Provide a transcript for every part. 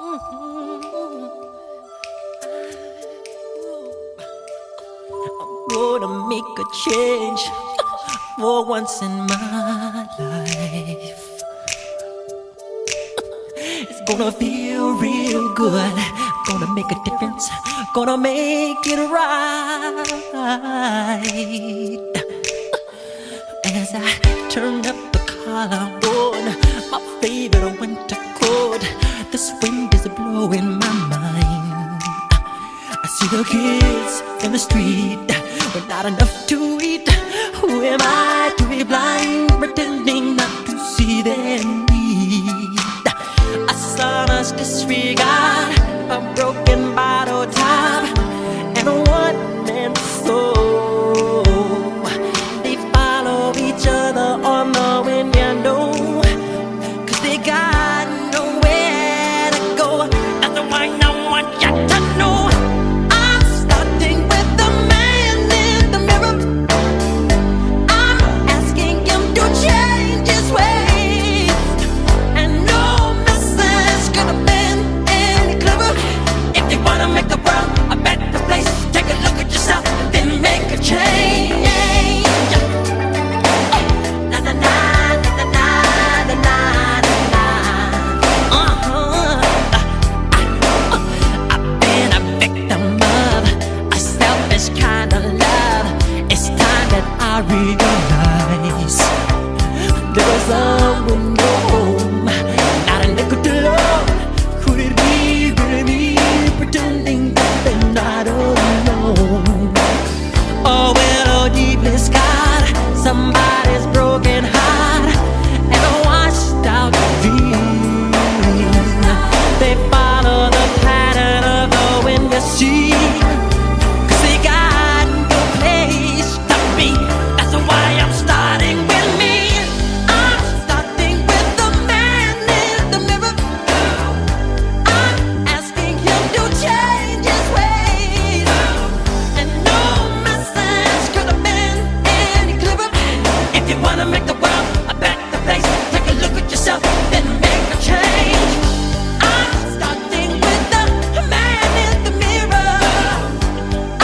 Gonna make a change for once in my life. It's gonna feel real good. Gonna make a difference. Gonna make it right. As I turn up the collarbone, my favorite winter coat. This wind is blowing my mind. I see the kids in the street with not enough to eat. Who am I to be blind, pretending not to see their need? A sonorous disregard, a broken bottle top, and a one-man soul. They follow each other on the wind, you know, 'cause they got nowhere to go. That's why I want you to know. I realize there was someone home, not a nickel to love. Could it be really me, pretending that they're not alone? Oh, well, oh, deeply scarred, somebody's broken heart and a washed out dream. They follow the pattern of the wind, you see. Make the world a better place. Take a look at yourself, then make a change. I'm starting with the man in the mirror.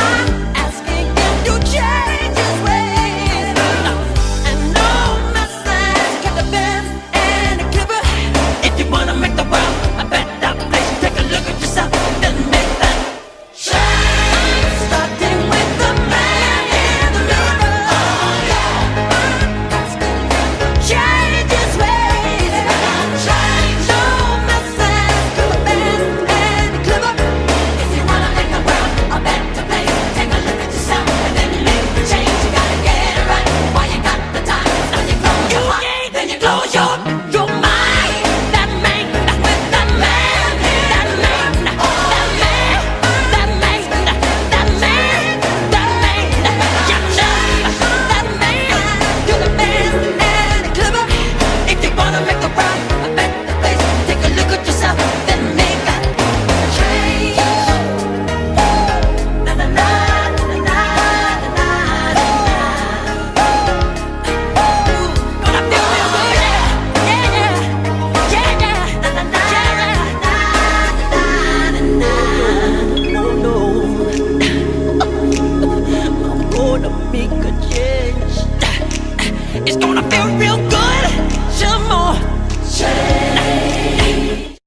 I'm asking him to change his ways. And no message could have been any clearer. If you wanna make the world a better place, take a look at yourself, then make that change. I'm starting with the man in the mirror. Change his ways. Change. No message could have been any clearer. If you wanna make the world a better place, take a look at yourself and then make the change. You gotta get it right while you got the time. Now you close your heart, then you close your mind. That man with the man. That man. That man. That man. That man. That man. You know that man could have been any clearer. If you wanna make the world a better place, take a look at yourself, then make that change. Na na na na na na na. Gonna feel real good, yeah, yeah, yeah, yeah. Na na na na na na. No, no, I'm gonna make a change. It's gonna feel real good.